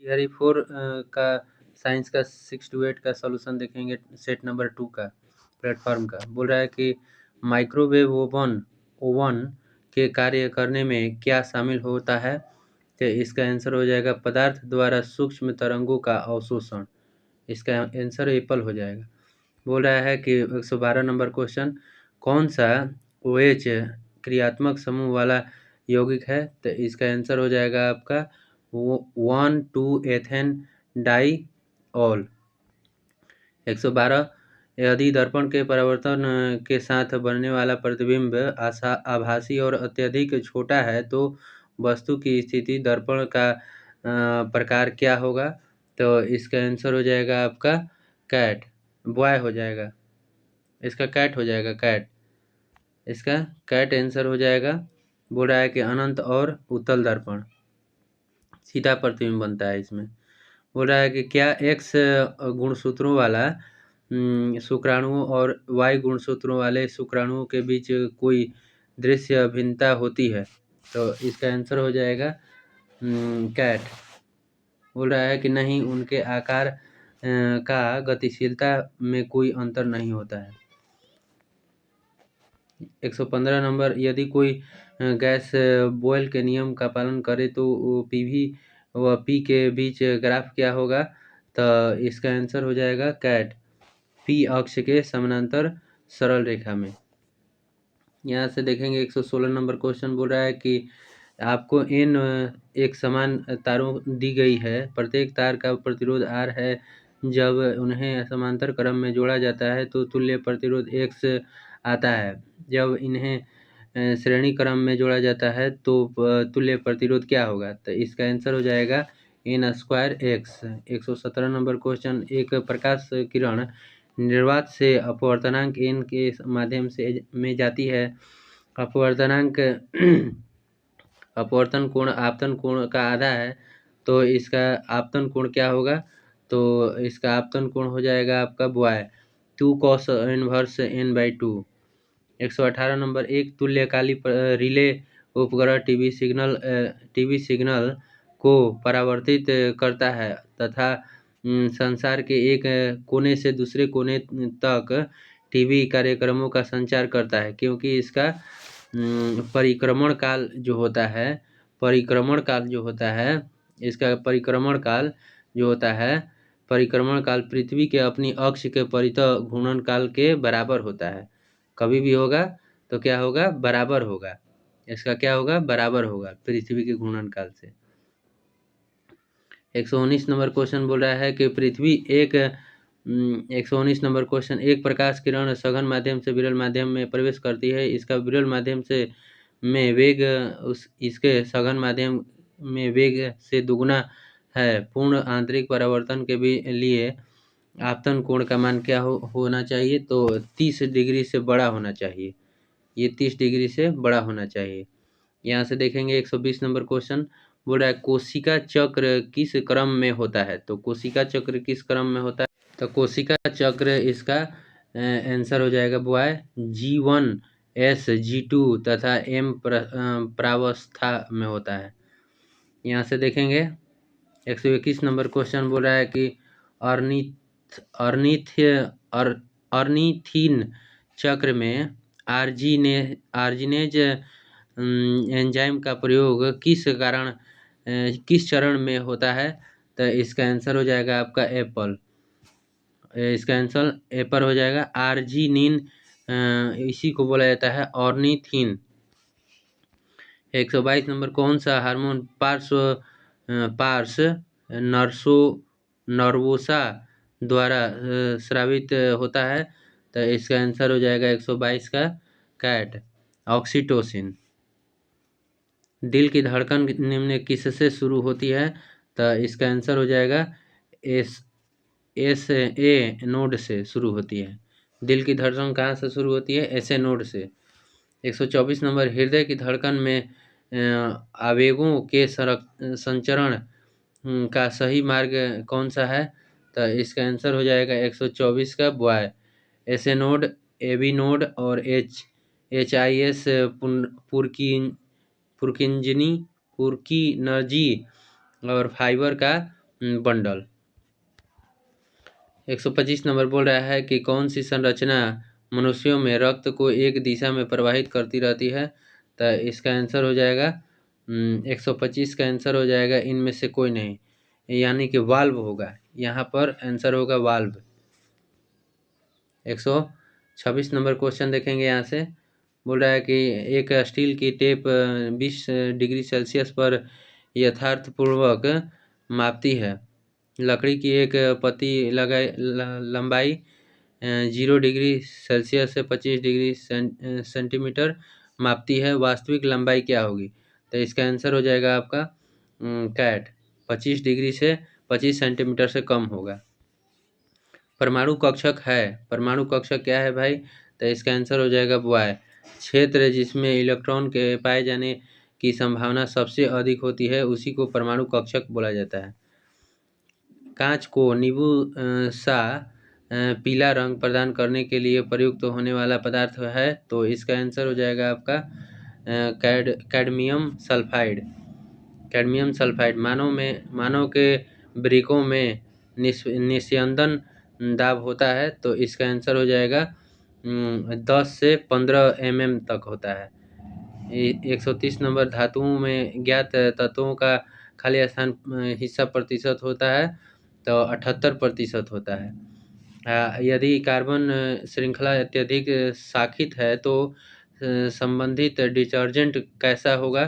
Theory 4 का science का 6 to 8 का सॉल्यूशन देखेंगे सेट नंबर 2 का प्लेटफॉर्म का। बोल रहा है कि माइक्रोवेव ओवन के कार्य करने में क्या शामिल होता है? तो इसका आंसर हो जाएगा पदार्थ द्वारा सूक्ष्म तरंगों का अवशोषण। इसका आंसर एप्पल हो जाएगा। बोल रहा है कि 112 नंबर क्वेश्चन, कौन सा OH क्रियात्मक समूह वाला यौगिक है? तो इसका आंसर हो जाएगा आपका 1,2 डाइऑल। 112, यदि दर्पण के परावर्तन के साथ बनने वाला प्रतिबिंब आभासी और अत्यधिक छोटा है तो वस्तु की स्थिति दर्पण का प्रकार क्या होगा? तो इसका आंसर हो जाएगा आपका कैट, बॉय हो जाएगा। इसका कैट हो जाएगा, कैट। इसका कैट आंसर हो जाएगा। बोल रहा है कि अनंत और उत्तल दर्पण सीधा प्रतिबिंब बनता है इसमें। बोल रहा है कि क्या X गुणसूत्रों वाला शुक्राणुओं और Y गुणसूत्रों वाले शुक्राणुओं के बीच कोई दृश्य भिन्नता होती है? तो इसका आंसर हो जाएगा कैट। बोल रहा है कि नहीं, उनके आकार का गतिशीलता में कोई अंतर नहीं होता है। 115 नंबर, यदि कोई गैस बॉयल के नियम का पालन करे तो PV व P के बीच ग्राफ क्या होगा? तो इसका आंसर हो जाएगा कैट, P अक्ष के समानांतर सरल रेखा में। यहाँ से देखेंगे 116 नंबर क्वेश्चन। बोल रहा है कि आपको इन एक समान तारों दी गई है, प्रत्येक तार का प्रतिरोध R है। जब उन्हें समांतर क्रम में जोड़ा जाता है तो तुल्य प्रतिरोध X आता है। जब इन्हें श्रेणी क्रम में जोड़ा जाता है तो तुल्य प्रतिरोध क्या होगा? तो इसका आंसर हो जाएगा n²x। 117 नंबर क्वेश्चन, एक प्रकाश किरण निर्वात से अपवर्तनांक n के माध्यम से में जाती है। अपवर्तनांक अपवर्तन कोण आपतन कोण का आधा है, तो इसका आपतन कोण क्या होगा? तो इसका आपतन कोण हो जाएगा आपका boy 2 cos inverse n/2। 118 number, एक तुल्यकाली रिले उपग्रह टीवी सिग्नल को परावर्तित करता है तथा संसार के एक कोने से दूसरे कोने तक टीवी कार्यक्रमों का संचार करता है, क्योंकि इसका परिक्रमण काल जो होता है परिक्रमण काल पृथ्वी के अपनी अक्ष के परितः घूर्णन काल के बराबर होता है। कभी भी होगा तो क्या होगा? बराबर होगा। इसका क्या होगा? बराबर होगा पृथ्वी के घूर्णन काल से। 119 नंबर क्वेश्चन बोल रहा है कि 119 नंबर क्वेश्चन, एक प्रकाश किरण सघन माध्यम से विरल माध्यम में प्रवेश करती है। इसका विरल माध्यम से में वेग इसके सघन माध्यम में वेग से दुगुना है। पूर्ण आंतरिक परावर्तन के लिए आपतन कोण का मान क्या होना चाहिए? तो 30 डिग्री से बड़ा होना चाहिए। ये 30 डिग्री से बड़ा होना चाहिए। यहाँ से देखेंगे 120 नंबर क्वेश्चन। बोल रहा है कोशिका चक्र किस क्रम में होता है? तो कोशिका चक्र किस क्रम में होता है? तो कोशिका चक्र इसका आंसर हो जाएगा बॉय G1 S G2 तथा M प्रावस्था में होता है। यहाँ से देखेंगे 121 नंबर क्वेश्चन। बोल रहा है कि ऑर्निथीन चक्र में आर्जिनेज एंजाइम का प्रयोग किस चरण में होता है? तो इसका आंसर हो जाएगा आपका एप्पल। इसका आंसर एप्पल हो जाएगा। आर्जिनिन इसी को बोला जाता है ऑर्निथीन। 122 नंबर, कौन सा हार्मोन पार्स नर्वोसा द्वारा स्रावित होता है? तो इसका आंसर हो जाएगा 122 का कैट, ऑक्सीटोसिन। दिल की धड़कन निम्न किससे शुरू होती है? तो इसका आंसर हो जाएगा SA नोड से शुरू होती है। दिल की धड़कन कहाँ से शुरू होती है? SA नोड से। 124 नंबर, हृदय की धड़कन में आवेगों के संचरण का सही मार्ग कौन सा है? तो इसका आंसर हो जाएगा 124 का boy SA node, AB node और HIS पुरकिनर्जी और फाइबर का बंडल। 125 नंबर बोल रहा है कि कौन सी संरचना मनुष्यों में रक्त को एक दिशा में प्रवाहित करती रहती है। तो इसका आंसर हो जाएगा 125 का आंसर हो जाएगा इनमें से कोई नहीं, यानी कि वाल्व होगा। यहाँ पर आंसर होगा वाल्व। 126 नंबर क्वेश्चन देखेंगे। यहाँ से बोल रहा है कि एक स्टील की टेप 20 डिग्री सेल्सियस पर यथार्थपूर्वक मापती है। लकड़ी की एक पत्ती लंबाई 0 डिग्री सेल्सियस से 25 डिग्री सेंटीमीटर मापती है। वास्तविक लंबाई क्या होगी? तो इसका आंसर हो जाएगा आपका कैट। 25 डिग्री से 25 सेंटीमीटर से कम होगा। परमाणु कक्षक है। परमाणु कक्षक क्या है भाई? तो इसका आंसर हो जाएगा बॉय। क्षेत्र जिसमें इलेक्ट्रॉन के पाए जाने की संभावना सबसे अधिक होती है उसी को परमाणु कक्षक बोला जाता है। कांच को नींबू सा पीला रंग प्रदान करने के लिए प्रयुक्त होने वाला पदार्थ है। तो इसका आंसर हो जाएगा आपका कैडमियम सल्फाइड। कैडमियम सल्फाइड मानव के वृक्कों में निस्यंदन दाब होता है। तो इसका आंसर हो जाएगा 10 से 15 mm तक होता है। 130 नंबर धातुओं में ज्ञात तत्वों का खाली स्थान हिस्सा प्रतिशत होता है। तो 78% होता है। यदि कार्बन श्रृंखला अत्यधिक शाखित है तो संबंधित डिटर्जेंट कैसा होगा?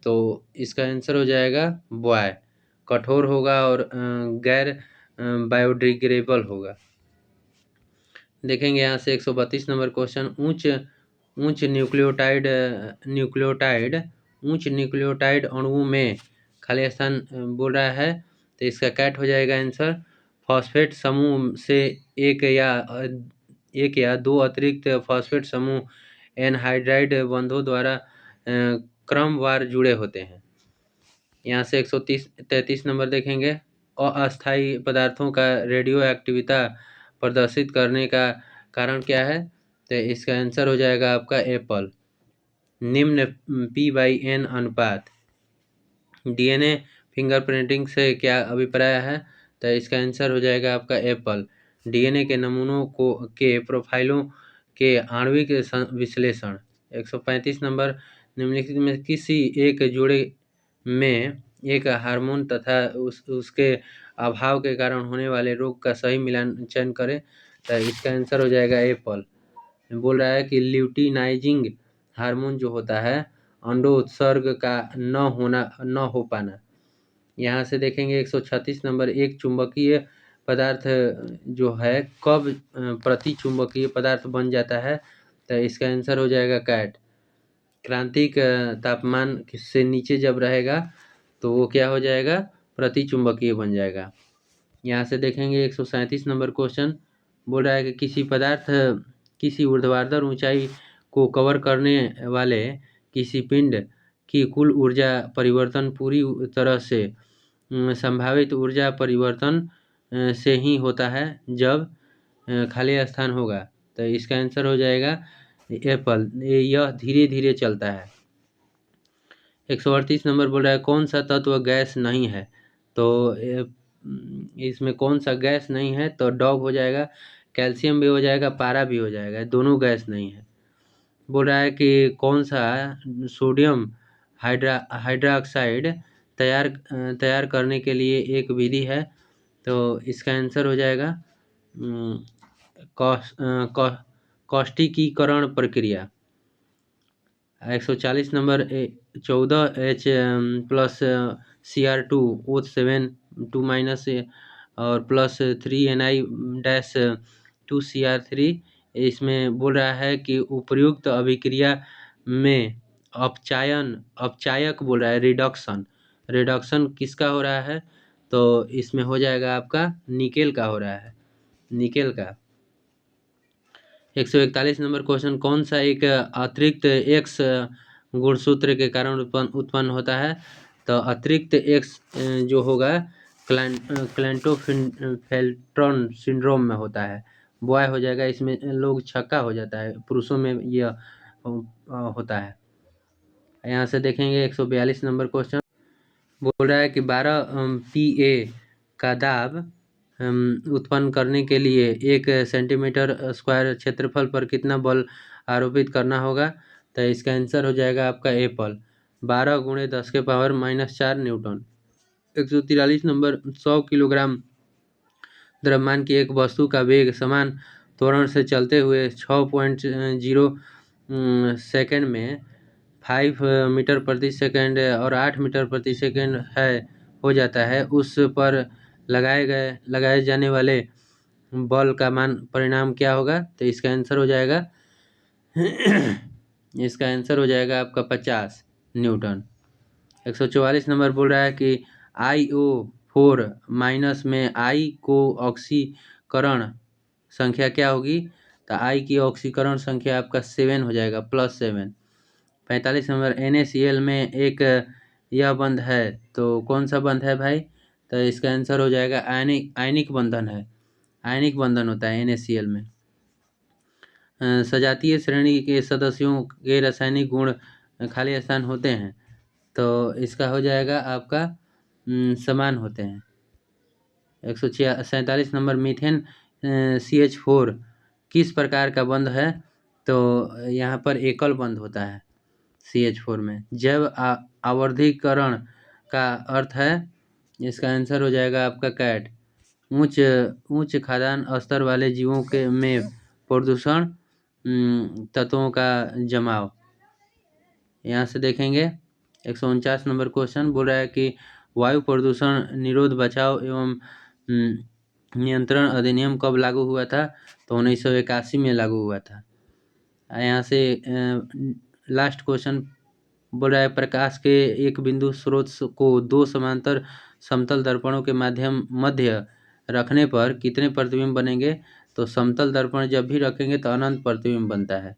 तो इसका आंसर हो जाएगा बॉय। कठोर होगा और गैर बायोडिग्रेडेबल होगा। देखेंगे यहाँ से 132 नंबर क्वेश्चन। उच्च न्यूक्लियोटाइड अणुओं में खाली स्थान बोल रहा है। तो इसका कैट हो जाएगा आंसर। फॉस्फेट समूह से एक या दो अतिरिक्त फॉस्फेट समूह एनहाइड्राइड बंधों द्वारा क्रमवार जुड़े होते हैं। यहाँ से 133 नंबर देखेंगे। अस्थायी पदार्थों का रेडियो एक्टिविता प्रदर्शित करने का कारण क्या है? तो इसका आंसर हो जाएगा आपका एप्पल। निम्न P/N अनुपात। DNA फिंगरप्रिंटिंग से क्या अभिप्राय है? तो इसका आंसर हो जाएगा आपका एप्पल। DNA के नमूनों के प्रोफाइलों के आणविक विश्लेषण। 135 नंबर। निम्नलिखित में किसी एक जोड़े में एक हार्मोन तथा उसके अभाव के कारण होने वाले रोग का सही मिलान चयन करें। तो इसका आंसर हो जाएगा एप्पल। बोल रहा है कि ल्यूटिनाइजिंग हार्मोन जो होता है अंडोत्सर्ग का न हो पाना। यहाँ से देखेंगे 136 नंबर। एक चुंबकीय पदार्थ जो है कब प्रति चुंबकीय पदार्थ बन जाता है? तो इसका आंसर हो जाएगा कैट। क्रांतिक तापमान से नीचे जब रहेगा तो वो क्या हो जाएगा? प्रति चुंबकीय बन जाएगा। यहाँ से देखेंगे 137 नंबर क्वेश्चन। बोल रहा है कि किसी ऊर्ध्वाधर ऊंचाई को कवर करने वाले किसी पिंड की कुल ऊर्जा परिवर्तन पूरी तरह से संभावित ऊर्जा परिवर्तन से ही होता है जब खाली स्थान होगा। तो इसका आंसर हो जाएगा एप्पल। यह धीरे धीरे चलता है। 138 नंबर बोल रहा है कौन सा तत्व गैस नहीं है? तो इसमें कौन सा गैस नहीं है? तो डॉग हो जाएगा। कैल्शियम भी हो जाएगा, पारा भी हो जाएगा, दोनों गैस नहीं है। बोल रहा है कि कौन सा सोडियम हाइड्रोक्साइड तैयार करने के लिए एक विधि है? तो इसका आंसर हो जाएगा कौष्टिकीकरण प्रक्रिया। 140 नंबर 14H प्लस Cr2O7 2- और प्लस 3Ni-2Cr3। इसमें बोल रहा है कि उपर्युक्त अभिक्रिया में अपचायक बोल रहा है रिडक्शन किसका हो रहा है? तो इसमें हो जाएगा आपका निकेल का हो रहा है, निकेल का। 141 नंबर क्वेश्चन। कौन सा एक अतिरिक्त एक्स गुणसूत्र के कारण उत्पन्न होता है? तो अतिरिक्त एक्स जो होगा क्लेंटोफेल्ट्रॉन सिंड्रोम में होता है। बॉय हो जाएगा। इसमें लोग छक्का हो जाता है, पुरुषों में यह होता है। यहाँ से देखेंगे 142 नंबर क्वेश्चन। बोल रहा है कि 12 PA का दाब उत्पन्न करने के लिए 1 सेंटीमीटर स्क्वायर क्षेत्रफल पर कितना बल आरोपित करना होगा? तो इसका आंसर हो जाएगा आपका ए पल 12 × 10⁻⁻4 न्यूटन। 143 नंबर 100 किलोग्राम द्रव्यमान की एक वस्तु का वेग समान त्वरण से चलते हुए 6.0 सेकंड में 5 मीटर प्रति सेकंड और 8 मीटर प्रति सेकंड हो जाता है, उस पर लगाए जाने वाले बल का मान परिणाम क्या होगा? तो इसका आंसर हो जाएगा आपका 50 न्यूटन। 144 नंबर बोल रहा है कि IO4 माइनस में I को ऑक्सीकरण संख्या क्या होगी? तो I की ऑक्सीकरण संख्या आपका 7 हो जाएगा, +7। 45 नंबर NaCl में एक यह बंध है, तो कौन सा बंध है भाई? तो इसका आंसर हो जाएगा आयनिक बंधन है। आयनिक बंधन होता है NaCl में। सजातीय श्रेणी के सदस्यों के रासायनिक गुण खाली स्थान होते हैं, तो इसका हो जाएगा आपका समान होते हैं। 147 नंबर मीथेन CH4 किस प्रकार का बंध है? तो यहाँ पर एकल बंध होता है CH4 में। जैव आवर्धीकरण का अर्थ है, इसका आंसर हो जाएगा आपका कैट। उच्च खाद्यान्न स्तर वाले जीवों में प्रदूषण तत्वों का जमाव। यहाँ से देखेंगे 149 नंबर क्वेश्चन बोल रहा है कि वायु प्रदूषण निरोध बचाव एवं नियंत्रण अधिनियम कब लागू हुआ था? तो 1981 में लागू हुआ था। यहाँ से लास्ट क्वेश्चन बोल रहा है प्रकाश के एक बिंदु स्रोत को 2 समांतर समतल दर्पणों के मध्य रखने पर कितने प्रतिबिंब बनेंगे? तो समतल दर्पण जब भी रखेंगे तो अनंत प्रतिबिंब बनता है।